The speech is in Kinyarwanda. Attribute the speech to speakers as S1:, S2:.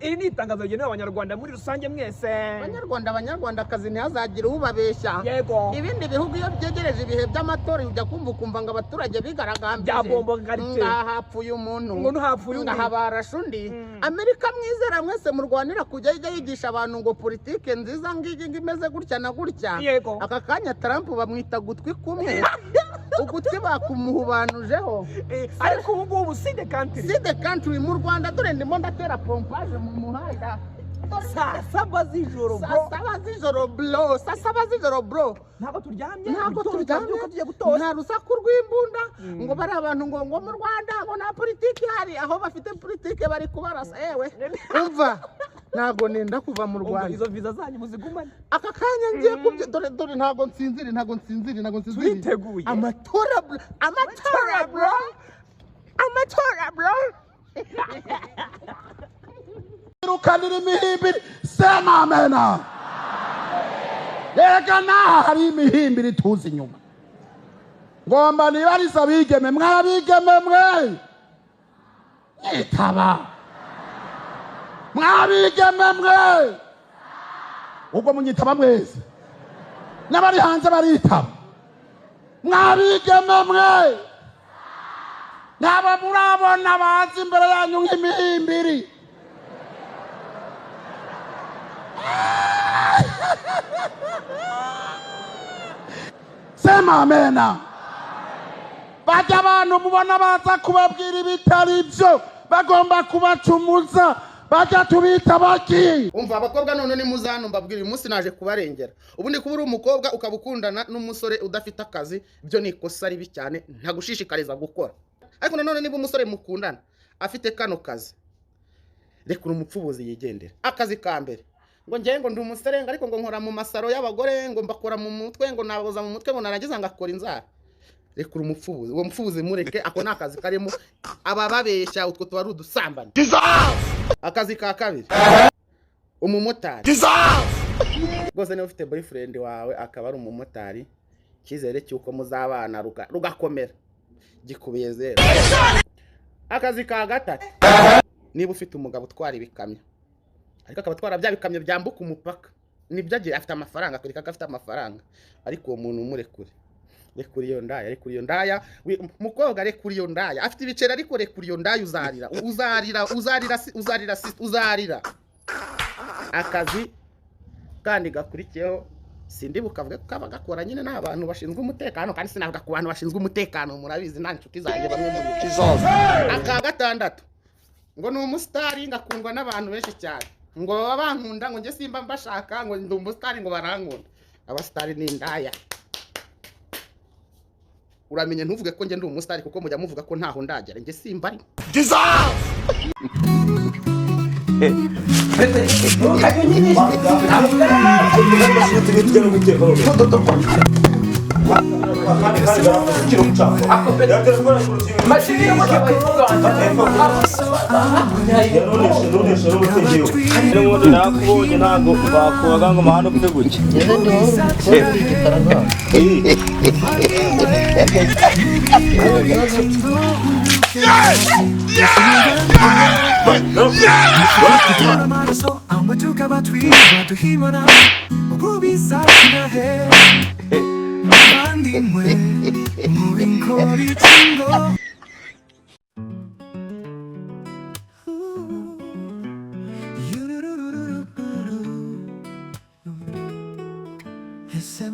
S1: iri ni itangazo rigenewe abanyarwanda muri rusange mwese.
S2: Abanyarwandakazi ntihazagire ubabeshya.
S1: Yego.
S2: Ibindi bihugu iyo byegereje ibihe by'amatora ujya kumva ngo abaturage bigaragambije.
S1: Byabomba garite.
S2: Ngahapfuye umuntu.
S1: Ngo hapfuye undi.
S2: Ngahabarasha undi. Amerika mwizera mwese murwanira kujya yigisha abantu ngo politike nziza ngigi imeze gutya na gutya.
S1: Yego.
S2: Aka kanya Trump bamwita Gutwikumwe. Ugutwi bakumuhubanujeho.
S1: Ariko ubu si the country
S2: mu Rwanda dore ndimo ndatera pompage mu muhanda.
S1: Saa saba z'ijoro bro. Ntabwo turyamye. Tugiye gutora.
S2: Nta rusaku rw'imbunda ngo bari abantu ngo mu Rwanda ngo na politiki hari aho bafite politiki bari kubarasa yewe. Umva ntago nenda kuva mu Rwanda.
S1: Izo visa zanyu muzigumane.
S2: Aka kanya ngiye kubyo dore ntago nsinziri.
S1: Twiteguye.
S2: Amatora bro.
S3: Rukanira imihimbiri sema amena. Yega naha hari imihimbiri tuzi inyuma. Ngomba nibariza abigeme mwabigeme mwe. Itaba. Mwabigeme mwe. Ubwo munyitaba mwese. N'abari hanze baritaba. Mwabigeme mwe. Naba murabona bazi imbere yanyu nk'imihimbiri. Sema amena. Bajya abantu mubona baza kubabwira ibitari byo bagomba kubacumuza bajya tubita baki.
S2: Umva abakobwa none ni muzano mbabwira uyu munsi naje kubarengera. Ubundi kuba uri umukobwa ukabukundana n'umusore udafite akazi byo ni ikosa ribi cyane ntagushishikariza gukora. Ariko none niba umusore mukundana afite kano kazi rekura umupfubuzi yigendera. Akazi ka mbere ngo ngengo ndi umuserenga ariko ngo nkora mu masaro y'abagore ngo mbakora mu mutwe ngo naboza mu mutwe ngo narangiza ngakora inzara. Rekura umupfubuzi. Uwo mupfubuzi mureke ako nakazi karimo abababeshya utwo tuba rudusambana. Akazi ka kabiri umumotari. Gose niba ufite boyfriend wawe akaba ari umumotari kizere cyuko muzabana rugakomera gikubiye zero. Akazi ka gatatu niba ufite umugabo utwara ibikamyo ariko akaba twara bya bikamyo byambuka umupaka nibyo agiye afite amafaranga kuri kaka afite amafaranga ariko uwo muntu umurekure. Rekura iyo ndaya mukobwa rekura iyo ndaya afite ibiceri ariko rekura iyo ndaya uzarira. Akazi kandi gakurikiyeho sindi bukavuga ko abagakora nyine n'abantu bashinzwe umutekano kandi sinavuga ku bantu bashinzwe umutekano murabizi nta nshuti zanjye bamwe mu kizoza. Aka gatandatu ngo ni umusitari ngakundwa n'abantu benshi cyane ngo babankunda ngo nge simba mbashaka ngo ndi umusitari ngo barankunda. Abasitari ni indaya. Uramenye ntuvuge ko nge ndi umusitari kuko mujya muvuga ko ntaho ndagera nge simba ari.
S4: Ese